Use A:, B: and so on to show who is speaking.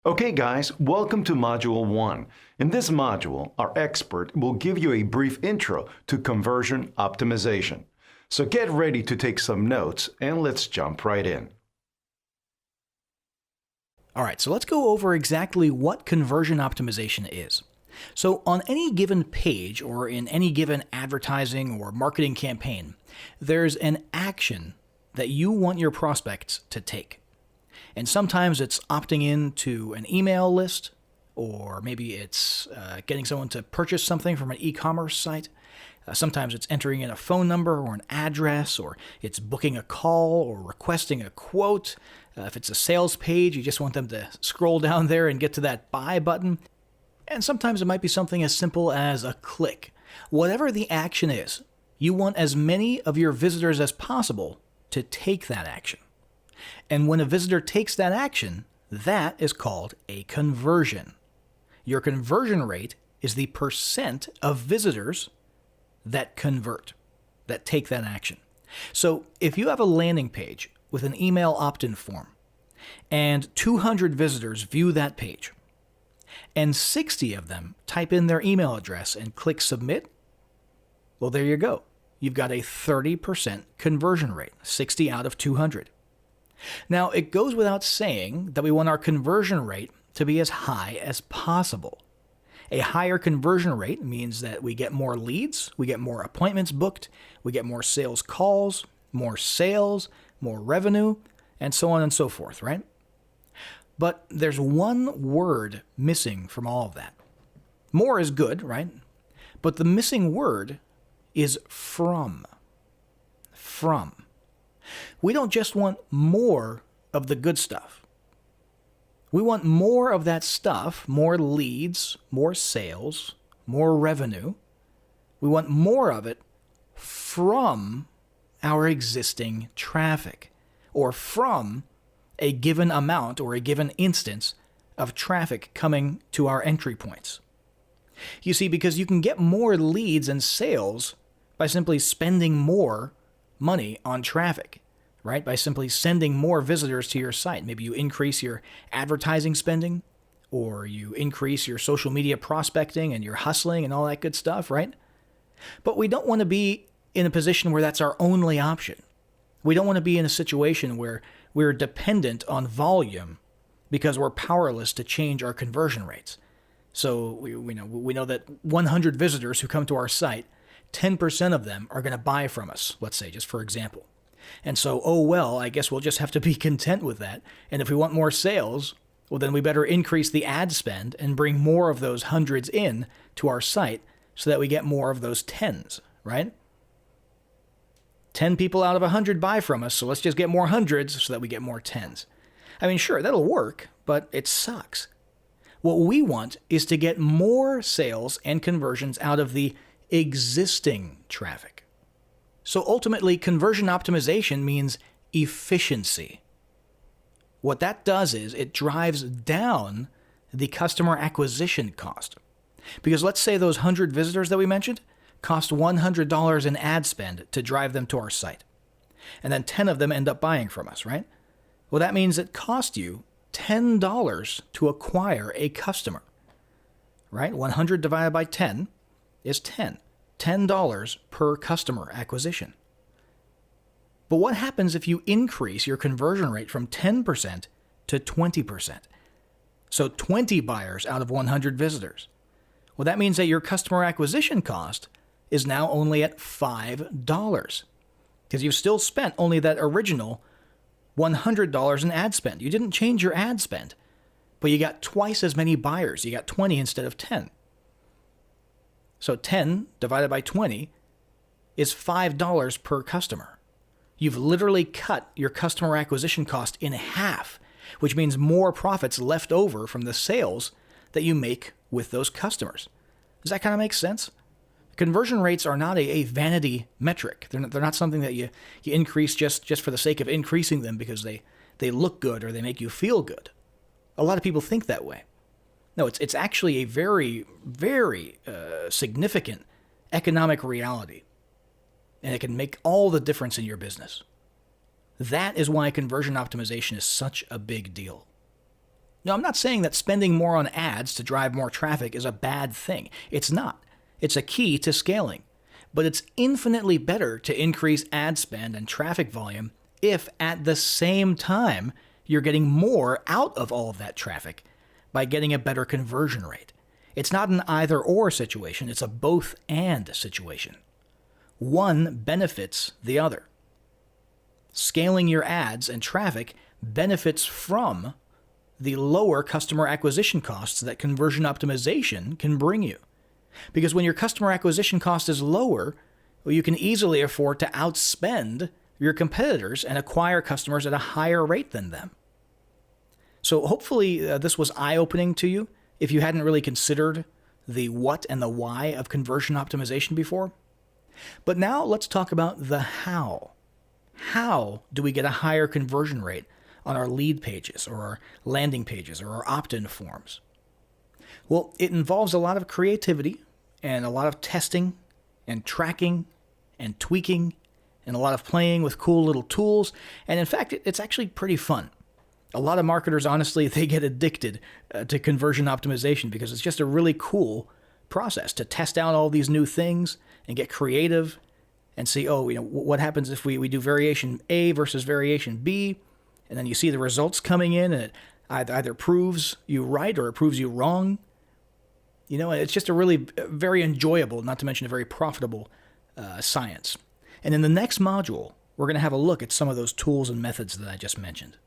A: Okay guys, welcome to Module 1. In this module, our expert will give you a brief intro to conversion optimization. So get ready to take some notes and let's jump right in.
B: All right, so let's go over exactly what conversion optimization is. So on any given page or in any given advertising or marketing campaign, there's an action that you want your prospects to take. And sometimes it's opting in to an email list, or maybe it's getting someone to purchase something from an e-commerce site. Sometimes it's entering in a phone number or an address, or it's booking a call or requesting a quote. If it's a sales page, you just want them to scroll down there and get to that buy button. And sometimes it might be something as simple as a click. Whatever the action is, you want as many of your visitors as possible to take that action. And when a visitor takes that action, that is called a conversion. Your conversion rate is the percent of visitors that convert, that take that action. So if you have a landing page with an email opt-in form, and 200 visitors view that page, and 60 of them type in their email address and click submit, well, there you go. You've got a 30% conversion rate, 60 out of 200. Now, it goes without saying that we want our conversion rate to be as high as possible. A higher conversion rate means that we get more leads, we get more appointments booked, we get more sales calls, more sales, more revenue, and so on and so forth, right? But there's one word missing from all of that. More is good, right? But the missing word is from. From. We don't just want more of the good stuff. We want more of that stuff, more leads, more sales, more revenue. We want more of it from our existing traffic, or from a given amount or a given instance of traffic coming to our entry points. You see, because you can get more leads and sales by simply spending more money on traffic, right? By simply sending more visitors to your site. Maybe you increase your advertising spending, or you increase your social media prospecting and your hustling and all that good stuff, right? But we don't want to be in a position where that's our only option. We don't want to be in a situation where we're dependent on volume because we're powerless to change our conversion rates. So we know that 100 visitors who come to our site, 10% of them are going to buy from us, let's say, just for example. And so, oh well, I guess we'll just have to be content with that. And if we want more sales, well then we better increase the ad spend and bring more of those hundreds in to our site so that we get more of those tens, right? 10 people out of 100 buy from us, so let's just get more hundreds so that we get more tens. I mean, sure, that'll work, but it sucks. What we want is to get more sales and conversions out of the existing traffic. So ultimately, conversion optimization means efficiency. What that does is it drives down the customer acquisition cost. Because let's say those 100 visitors that we mentioned cost $100 in ad spend to drive them to our site. And then 10 of them end up buying from us, right? Well, that means it cost you $10 to acquire a customer, right? 100 divided by 10 is 10. $10 per customer acquisition. But what happens if you increase your conversion rate from 10% to 20%? So 20 buyers out of 100 visitors. Well, that means that your customer acquisition cost is now only at $5 because you've still spent only that original $100 in ad spend. You didn't change your ad spend, but you got twice as many buyers. You got 20 instead of 10. So 10 divided by 20 is $5 per customer. You've literally cut your customer acquisition cost in half, which means more profits left over from the sales that you make with those customers. Does that kind of make sense? Conversion rates are not a vanity metric. They're not something that you increase just for the sake of increasing them because they look good or they make you feel good. A lot of people think that way. No, it's actually a very, very significant economic reality. And it can make all the difference in your business. That is why conversion optimization is such a big deal. Now, I'm not saying that spending more on ads to drive more traffic is a bad thing. It's not. It's a key to scaling. But it's infinitely better to increase ad spend and traffic volume if at the same time you're getting more out of all of that traffic by getting a better conversion rate. It's not an either-or situation, it's a both-and situation. One benefits the other. Scaling your ads and traffic benefits from the lower customer acquisition costs that conversion optimization can bring you. Because when your customer acquisition cost is lower, well, you can easily afford to outspend your competitors and acquire customers at a higher rate than them. So hopefully this was eye-opening to you if you hadn't really considered the what and the why of conversion optimization before. But now let's talk about the how. How do we get a higher conversion rate on our lead pages or our landing pages or our opt-in forms? Well, it involves a lot of creativity and a lot of testing and tracking and tweaking and a lot of playing with cool little tools. And in fact, it's actually pretty fun. A lot of marketers, honestly, they get addicted to conversion optimization because it's just a really cool process to test out all these new things and get creative and see, what happens if we do variation A versus variation B, and then you see the results coming in and it either proves you right or it proves you wrong. It's just a really very enjoyable, not to mention a very profitable science. And in the next module, we're going to have a look at some of those tools and methods that I just mentioned.